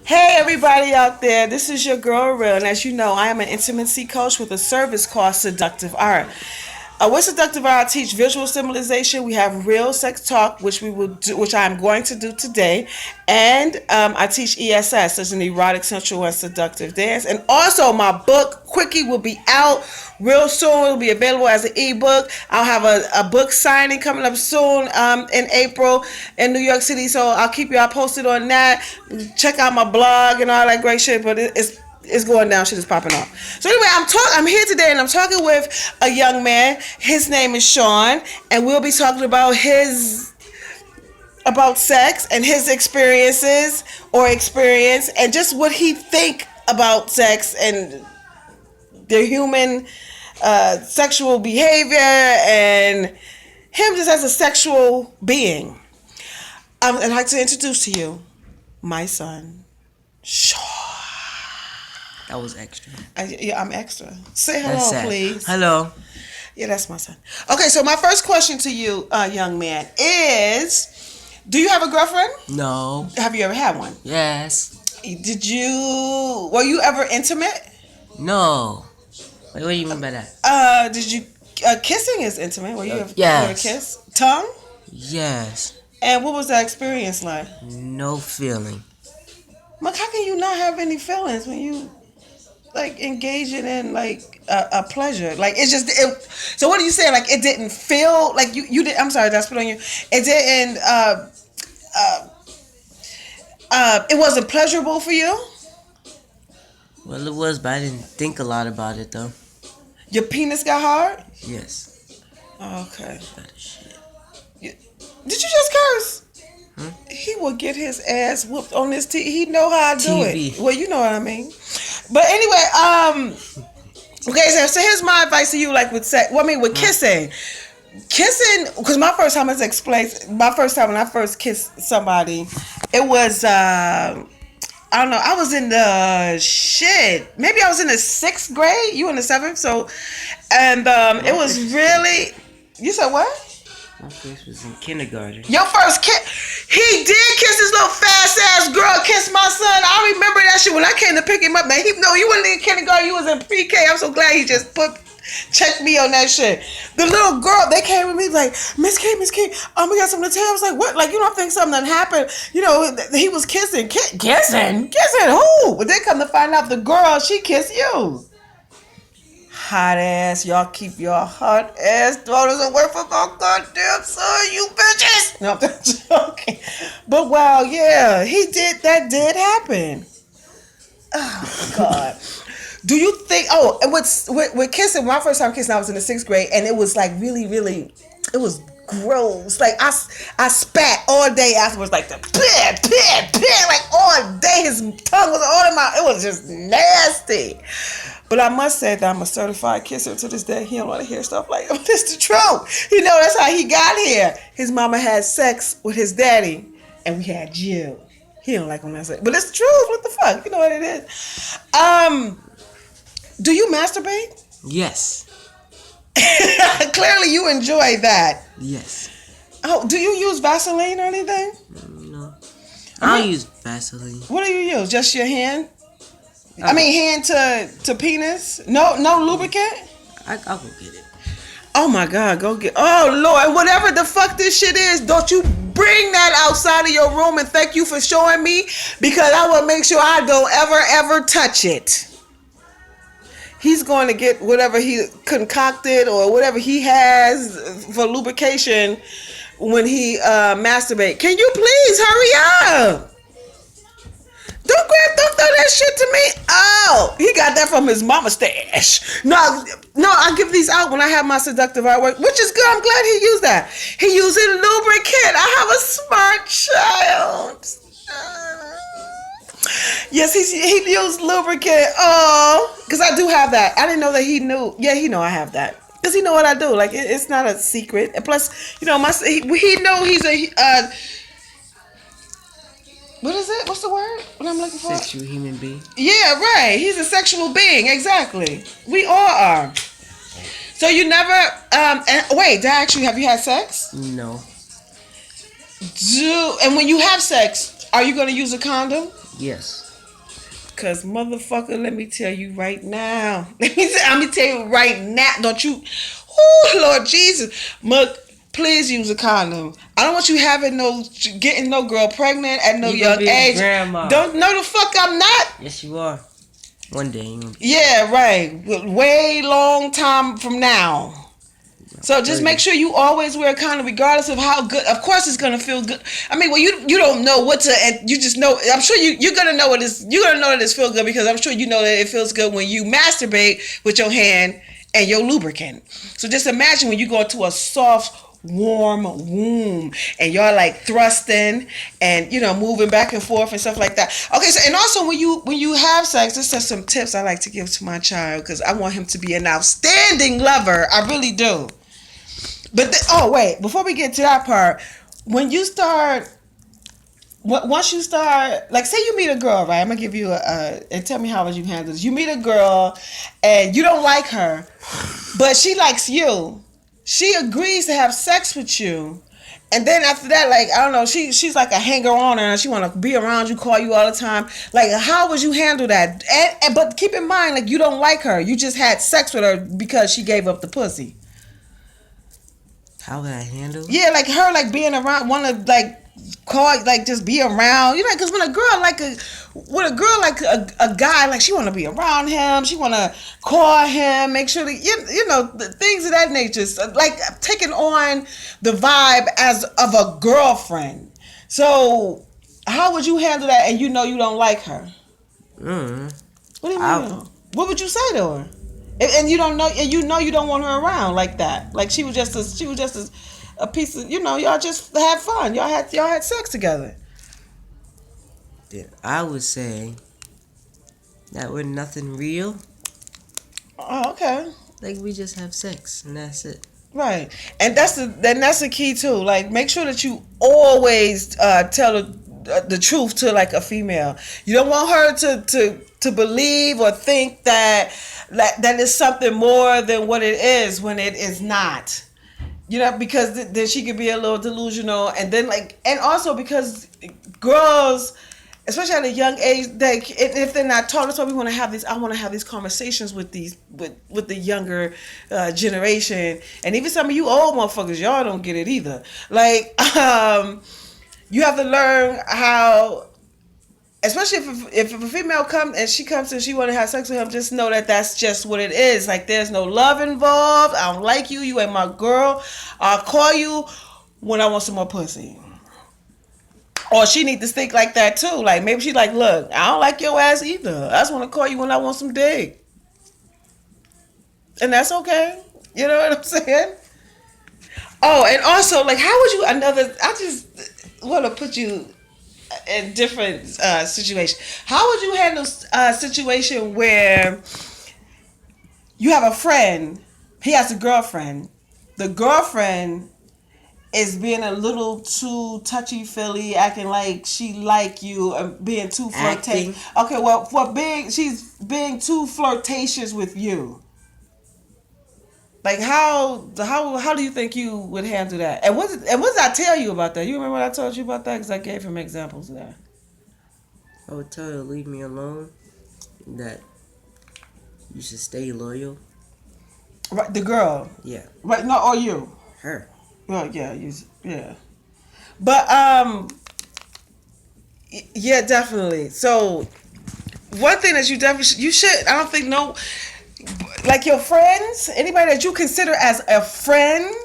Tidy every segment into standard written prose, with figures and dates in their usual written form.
Hey everybody out there, this is your girl Real, and as you know, I am an intimacy coach with a service called Seductive Art. With Seductive Art, I teach visual symbolization. We have real sex talk, which we will do, which I am going to do today, and I teach ESS, as an erotic, sensual, and seductive dance. And also, my book Quickie will be out real soon. It will be available as an ebook. I'll have a book signing coming up soon in April in New York City, so I'll keep y'all posted on that. Check out my blog and all that great shit. But it's going down. Shit is popping off. So anyway, I'm here today, and I'm talking with a young man. His name is Sean, and we'll be talking about sex and his experience, and just what he think about sex and their human sexual behavior and him just as a sexual being. I'd like to introduce to you my son, Sean. That was extra. Yeah, I'm extra. Say That's hello, sad. please. Hello. Yeah, that's my son. Okay, so my first question to you, young man, is: do you have a girlfriend? No. Have you ever had one? Yes. Were you ever intimate? No. Wait, what do you mean by that? Did you? Kissing is intimate. Were you ever Yes. kiss? Tongue? Yes. And what was that experience like? No feeling. Like, how can you not have any feelings when you like engaging in like a pleasure? Like, it's just it. So what are you saying? Like, it didn't feel like you did. I'm sorry, that's put on you. It didn't. It wasn't pleasurable for you. Well, it was, but I didn't think a lot about it though. Your penis got hard. Yes. Okay. That is shit. Did you just curse? Huh? He will get his ass whooped on this TV. He know how to do TV. it. Well, you know what I mean. But anyway, okay, so here's my advice to you, like with sex. Well, I mean, with kissing, because my first time, as explained, my first time when I first kissed somebody, it was, I don't know, I was in the shit. Maybe I was in the 6th grade. You in the 7th. So, and it was really. You said what? My first was in kindergarten. Your first kiss, he did kiss this little fast ass girl, kiss my son. I remember that shit when I came to pick him up, man. No, you wasn't in kindergarten, you was in pre-K. I'm so glad he just checked me on that shit. The little girl, they came with me like, Miss K, we got something to tell you. I was like, what? Like, you don't think something that happened? You know, he was kissing who? But they come to find out the girl, she kissed you. Hot ass, y'all keep your hot ass daughters away from my goddamn son, you bitches. No, I'm joking. But wow, yeah, that did happen. Oh God. Do you think? Oh, and with kissing, my first time kissing, I was in the 6th grade, and it was like really, really, it was gross. Like I spat all day afterwards, like the like all day. His tongue was all in my. It was just nasty. But I must say that I'm a certified kisser to this day. He don't want to hear stuff like that. It's the truth. You know, that's how he got here. His mama had sex with his daddy, and we had Jill. He don't like when I say, but it's the truth. What the fuck? You know what it is. Do you masturbate? Yes. Clearly, you enjoy that. Yes. Oh, do you use Vaseline or anything? No. I don't use Vaseline. What do you use? Just your hand? I mean, hand to penis? No lubricant? I'll go get it. Oh my God, go get. Oh Lord, whatever the fuck this shit is, don't you bring that outside of your room, and thank you for showing me, because I will make sure I don't ever touch it. He's going to get whatever he concocted or whatever he has for lubrication when he masturbate. Can you please hurry up? Don't throw that shit to me. Oh, he got that from his mama stash. No, I give these out when I have my seductive artwork, which is good. I'm glad he used that. He using lubricant. I have a smart child. Yes, he used lubricant. Oh, because I do have that. I didn't know that he knew. Yeah, he know I have that. Because he know what I do. Like, it's not a secret. And plus, you know, he know he's a... what is it? What's the word? What I'm looking for? Sexual human being. Yeah, right. He's a sexual being. Exactly. We all are. So you never... and wait, did I ask you, have you had sex? No. And when you have sex, are you going to use a condom? Yes. Cause motherfucker, let me tell you right now. Let me tell you right now. Don't you? Oh Lord Jesus, Mug, please use a condom. I don't want you getting no girl pregnant at no You gonna young be a age. grandma. Don't no the fuck I'm not. Yes, you are. One day. Yeah, right. Way long time from now. So just make sure you always wear a condom, regardless of how good. Of course, it's gonna feel good. I mean, well, you don't know what to, and you just know. I'm sure you're gonna know what is. You're gonna know that it feels good because I'm sure you know that it feels good when you masturbate with your hand and your lubricant. So just imagine when you go into a soft, warm womb and y'all like thrusting and moving back and forth and stuff like that. Okay, so and also when you have sex, this are some tips I like to give to my child because I want him to be an outstanding lover. I really do. But wait, before we get to that part, when you start, once you start, like say you meet a girl, right? I'm gonna give you and tell me how would you handle this. You meet a girl and you don't like her, but she likes you. She agrees to have sex with you. And then after that, like, I don't know, she's like a hanger-on and she want to be around you, call you all the time. Like, how would you handle that? But keep in mind, like, you don't like her. You just had sex with her because she gave up the pussy. How would I handle? Yeah, like her, like being around, want to like call, like just be around. Because when a girl like a guy, like she want to be around him, she want to call him, make sure that the things of that nature, like taking on the vibe as of a girlfriend. So how would you handle that? And you don't like her. What do you mean? What would you say to her? And you don't know, and you don't want her around like that. Like she was just a piece of, y'all just had fun. Y'all had sex together. Then I would say that we're nothing real. Oh, okay. Like we just have sex and that's it. Right, and that's the key too. Like make sure that you always tell the truth to like a female. You don't want her to believe or think that is something more than what it is when it is not. Because then she could be a little delusional, and then and also because girls, especially at a young age, if they're not taught, that's why we want to have these. I want to have these conversations with the younger generation, and even some of you old motherfuckers, y'all don't get it either. Like, you have to learn how. Especially if a female comes and she want to have sex with him, just know that that's just what it is. Like there's no love involved. I don't like you. You ain't my girl. I'll call you when I want some more pussy. Or she need to think like that too. Like maybe she like, look, I don't like your ass either. I just want to call you when I want some dick. And that's okay. You know what I'm saying? Oh, and also like, how would you I just want to put you in different situations. How would you handle a situation where you have a friend, he has a girlfriend, the girlfriend is being a little too touchy-feely, acting like she like you, being too flirtatious. Okay, well, she's being too flirtatious with you. Like how do you think you would handle that? And what did I tell you about that? You remember what I told you about that? Because I gave him examples of that. I would tell her to leave me alone. That you should stay loyal. Right, the girl. Yeah. Right, no, or you. Her. Well, yeah, yeah. But yeah, definitely. So one thing that you should. I don't think like your friends, anybody that you consider as a friend,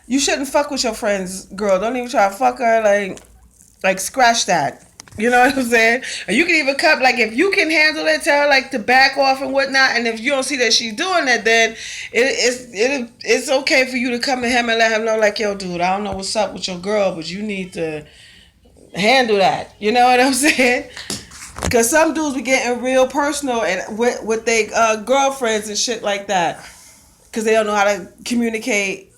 you shouldn't fuck with your friend's girl. Don't even try to fuck her. Like scratch that. You know what I'm saying? And you can even come, like, if you can handle it, tell her, like, to back off and whatnot. And if you don't see that she's doing that, then it's okay for you to come to him and let him know, like, yo, dude, I don't know what's up with your girl, but you need to handle that. You know what I'm saying? Because some dudes be getting real personal and with their girlfriends and shit like that. Because they don't know how to communicate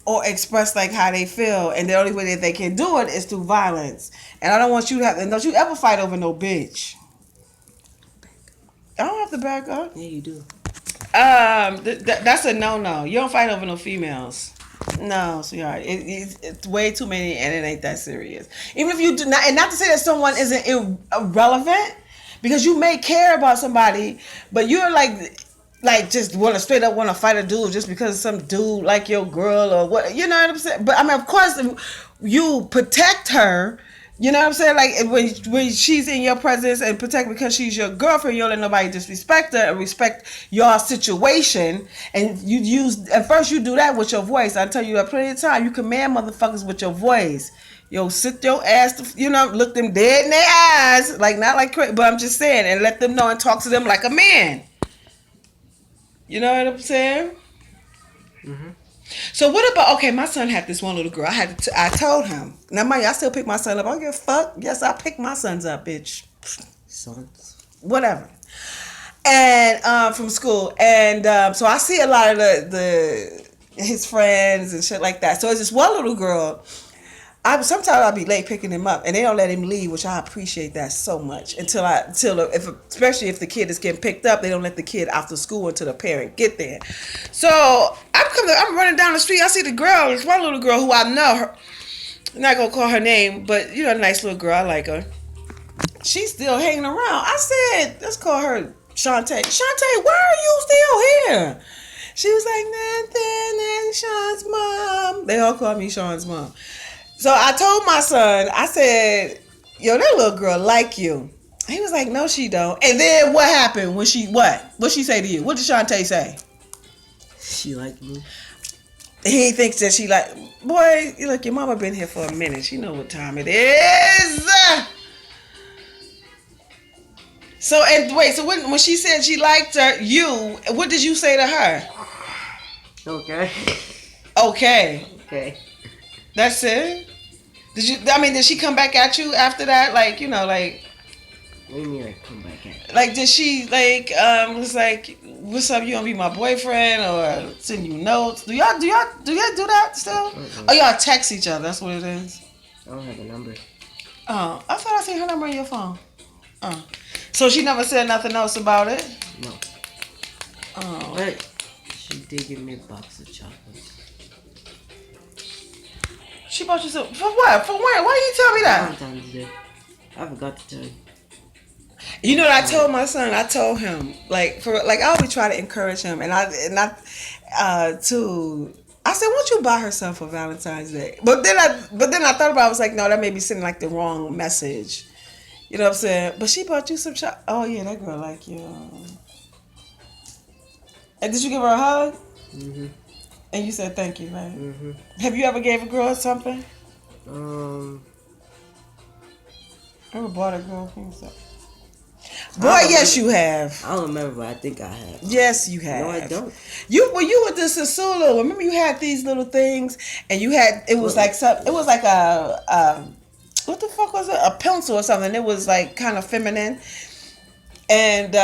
or express like how they feel, and the only way that they can do it is through violence. And I don't want you to have. And don't you ever fight over no bitch? I don't have to back up. Yeah, you do. That's a no. You don't fight over no females. No, sweetheart. It's way too many, and it ain't that serious. Even if you do not, and not to say that someone isn't irrelevant, Because you may care about somebody, but you're like just want to straight up want to fight a dude just because some dude like your girl or what, you know what I'm saying? But I mean, of course, you protect her. You know what I'm saying? Like when she's in your presence and protect because she's your girlfriend, you don't let nobody disrespect her and respect your situation. And you use at first you do that with your voice. I tell you that plenty of time. You command motherfuckers with your voice. Yo, sit your ass, look them dead in their eyes, like not like crazy, but I'm just saying, and let them know and talk to them like a man. You know what I'm saying? Mm-hmm. So what about, okay, my son had this one little girl. I told him. Now, mind you, I still pick my son up. I don't give a fuck. Yes, I pick my sons up, bitch. Sons. Whatever. And from school. And so I see a lot of his friends and shit like that. So it's this one little girl. Sometimes I'll be late picking him up, and they don't let him leave, which I appreciate that so much. Especially if the kid is getting picked up, they don't let the kid after school until the parent get there. So I'm running down the street. I see the girl, this one little girl who I know. Her, I'm not gonna call her name, but a nice little girl. I like her. She's still hanging around. I said, let's call her Shantae. Shantae, why are you still here? She was like, nothing, and Sean's mom. They all call me Sean's mom. So I told my son, I said, yo, that little girl like you. He was like, no, she don't. And then what happened when What'd she say to you? What did Shantae say? She like me. He thinks that she like, boy, look, your mama been here for a minute. She know what time it is. So, and wait, so when she said she liked you, what did you say to her? Okay. Okay. Okay. That's it? Did she come back at you after that? Like, like... What do you mean, like, come back at you? Like, did she, was like, what's up, you gonna be my boyfriend? Or send you notes? Do y'all do that still? Mm-hmm. Oh, y'all text each other, that's what it is? I don't have a number. Oh, I thought I seen her number on your phone. Oh. So she never said nothing else about it? No. Oh. But she did give me a box of chocolates. She bought you some, for what? For when? Why you tell me that? Valentine's Day. I forgot to tell you. You know what I told my son? I told him, I always try to encourage him, I said, why don't you buy her something for Valentine's Day? But then I thought about it, I was like, no, that may be sending like the wrong message. You know what I'm saying? But she bought you some oh yeah, that girl like you. And did you give her a hug? Mm-hmm. And you said thank you, right? Mm-hmm. Have you ever gave a girl something? Ever bought a girl something? Boy, yes, you have. I don't remember, but I think I have. Yes, you have. No, I don't. When you were the Sasulu, remember you had these little things, and it was like a what the fuck was it? A pencil or something. It was like kind of feminine, and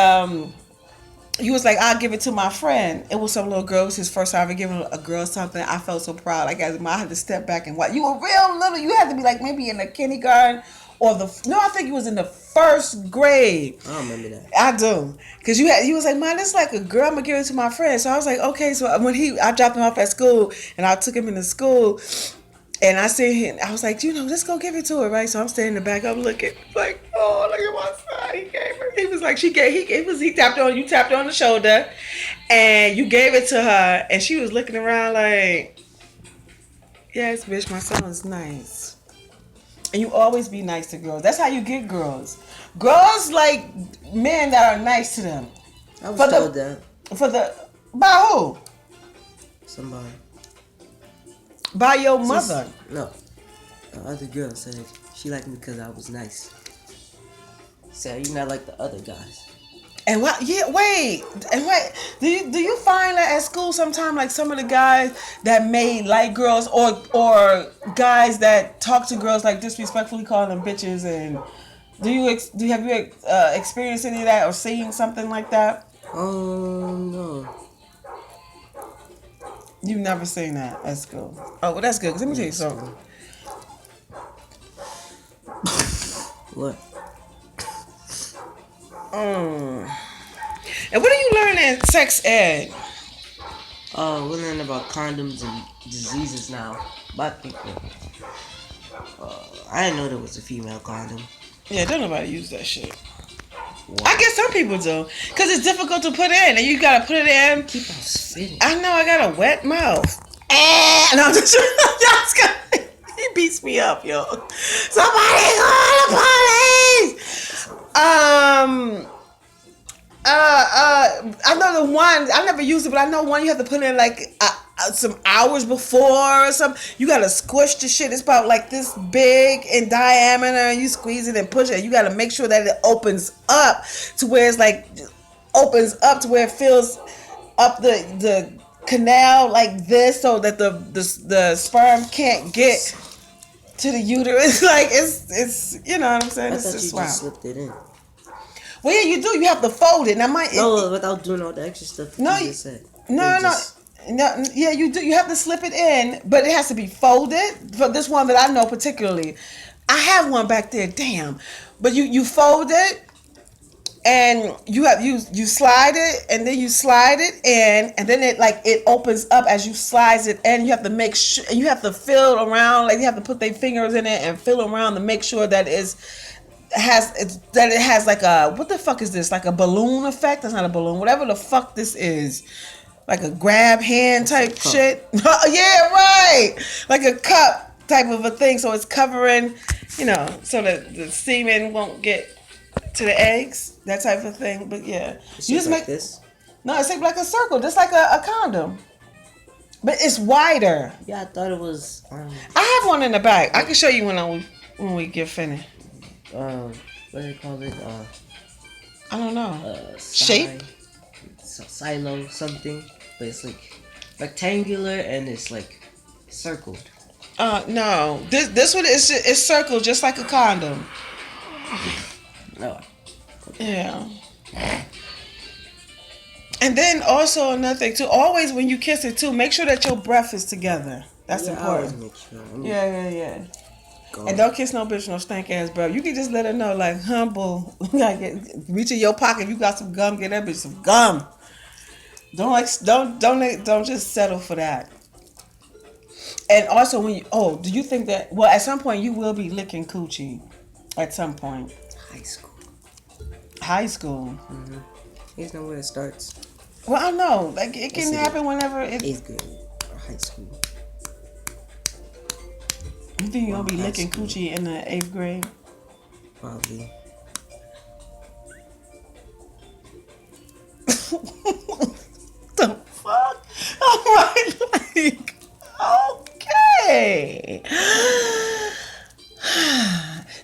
he was like, I'll give it to my friend. It was some little girl. It was his first time ever giving a girl something. I felt so proud. Like, I had to step back and watch. You were real little. You had to be like maybe in the kindergarten or I think he was in the first grade. I don't remember that. I do. Because he was like, man, this is like a girl. I'm going to give it to my friend. So I was like, okay. So when I dropped him off at school and I took him into school and I seen him, I was like, let's go give it to her, right? So I'm standing in the back. I'm looking like, oh, look at my son. He gave her. He was like, he tapped on, you tapped her on the shoulder and you gave it to her. And she was looking around like, yes, bitch, my son's nice. And you always be nice to girls. That's how you get girls. Girls like men that are nice to them. I was told that. By who? Somebody. By your mother. No. The other girl said she liked me because I was nice. Said you're not like the other guys. And what? Yeah, wait. And wait. Do you find that at school sometimes, like some of the guys that may like girls, or guys that talk to girls like disrespectfully, calling them bitches, and have you experienced any of that or seen something like that? No. You've never seen that at school. Oh, well, that's good. 'Cause let me tell you something. What? And what are you learning in sex ed? We're learning about condoms and diseases now. But I think I didn't know there was a female condom. Yeah, don't nobody use that shit. I guess some people do, because it's difficult to put in, and you gotta put it in. Keep on spitting. I know I got a wet mouth. And I'm just, he beats me up, yo. Somebody call the police. I know the one. I never used it, but I know one you have to put in like some hours before or something. You gotta squish the shit. It's about like this big in diameter, and you squeeze it and push it. You gotta make sure that it opens up to where it's like opens up to where it fills up the canal like this, so that the sperm can't get to the uterus. Like it's you know what I'm saying. I It's thought just you wow. just slipped it in. Well, yeah, you do. You have to fold it. Now, No, without doing all the extra stuff that you just said. No. Yeah, you do. You have to slip it in, but it has to be folded. For this one that I know particularly, I have one back there. Damn, but you fold it, and you slide it, and then you slide it in, and then it opens up as you slide it in. You have to make sure, and you have to feel around, like you have to put their fingers in it and feel around to make sure that it has like a, what the fuck is this? Like a balloon effect? That's not a balloon. Whatever the fuck this is. Like a grab hand type shit. Yeah, right. Like a cup type of a thing. So it's covering, so that the semen won't get to the eggs. That type of thing. But yeah. You just make this? No, it's like a circle. Just like a condom. But it's wider. Yeah, I thought it was. I have one in the back. I can show you when we get finished. What do they call it? I don't know. Shape? Silo something. But it's like rectangular and it's like circled. No. This one is circled just like a condom. No. Yeah. And then also another thing too, always when you kiss it too, make sure that your breath is together. That's important. Make sure. Yeah. And don't kiss no bitch no stank ass breath. You can just let her know, like, humble. Reach in your pocket. If you got some gum, get that bitch some gum. Don't just settle for that. And also do you think that, well, at some point you will be licking coochie at some point. High school. Mm-hmm. Here's know where it starts. Well, I know, like it can happen whenever it. 8th grade or high school. You think you're gonna be licking coochie in the 8th grade? Probably. The fuck? I'm like, okay.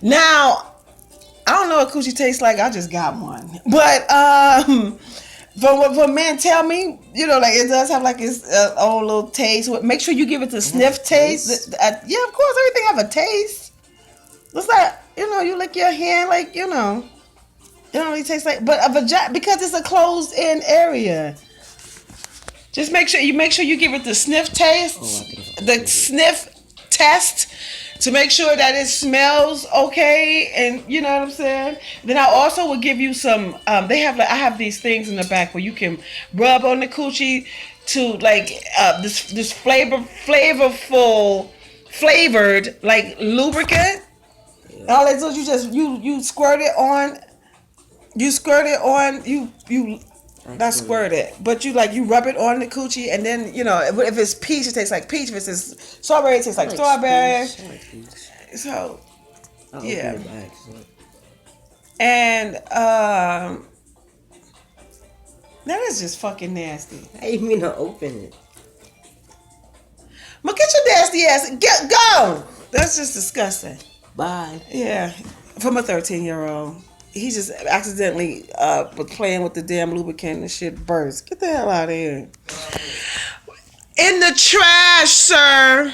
Now, I don't know what coochie tastes like. I just got one, but from men tell me, like it does have like its own little taste. Make sure you give it the sniff taste. Yeah, of course, everything have a taste. It's like you lick your hand, like it don't really taste like. But a vagina, because it's a closed in area. Just make sure you give it the sniff taste, the sniff test, to make sure that it smells okay, and you know what I'm saying. Then I also will give you some. I have these things in the back where you can rub on the coochie to like this flavored like lubricant. Yeah. All that is you squirt it on. You squirt it on you. Not squirt it, but you rub it on the coochie, and then if it's peach, it tastes like peach. If it's strawberry, it tastes like strawberry. So, yeah. And that is just fucking nasty. I didn't mean to open it. Well, get your nasty ass. Go. That's just disgusting. Bye. Yeah, from a 13-year-old. He just accidentally was playing with the damn lubricant and shit burst. Get the hell out of here. In the trash, sir.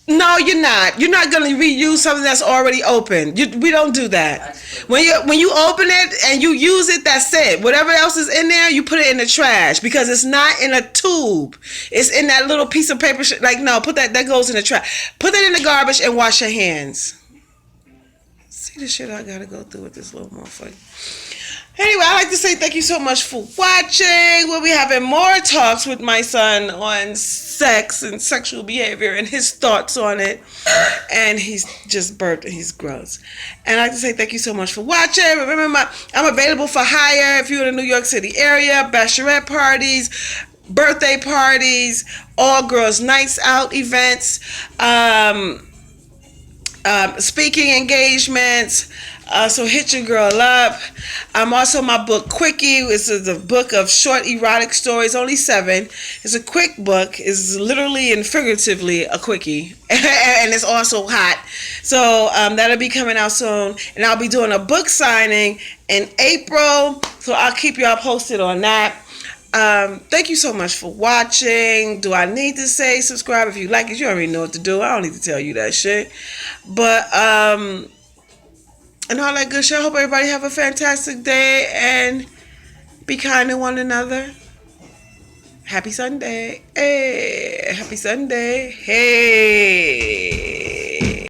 No, you're not. You're not going to reuse something that's already open. We don't do that. When you open it and you use it, that's it. Whatever else is in there, you put it in the trash, because it's not in a tube. It's in that little piece of paper. No, put that goes in the trash. Put that in the garbage and wash your hands. See the shit I gotta go through with this little motherfucker. Anyway, I'd like to say thank you so much for watching. We'll be having more talks with my son on sex and sexual behavior and his thoughts on it. And he's just burped and he's gross. And I'd like to say thank you so much for watching. Remember, I'm available for hire if you're in the New York City area. Bachelorette parties, birthday parties, all girls nights out events, speaking engagements. So hit your girl up. Also, my book Quickie. This is a book of short erotic stories, only 7. It's a quick book. It's literally and figuratively a quickie, and it's also hot. So that'll be coming out soon, and I'll be doing a book signing in April. So I'll keep y'all posted on that. Thank you so much for watching. Do I need to say subscribe? If you like it, you already know what to do. I don't need to tell you that shit. But and all that good shit. I hope everybody have a fantastic day and be kind to one another. Happy Sunday. Hey, happy Sunday. Hey.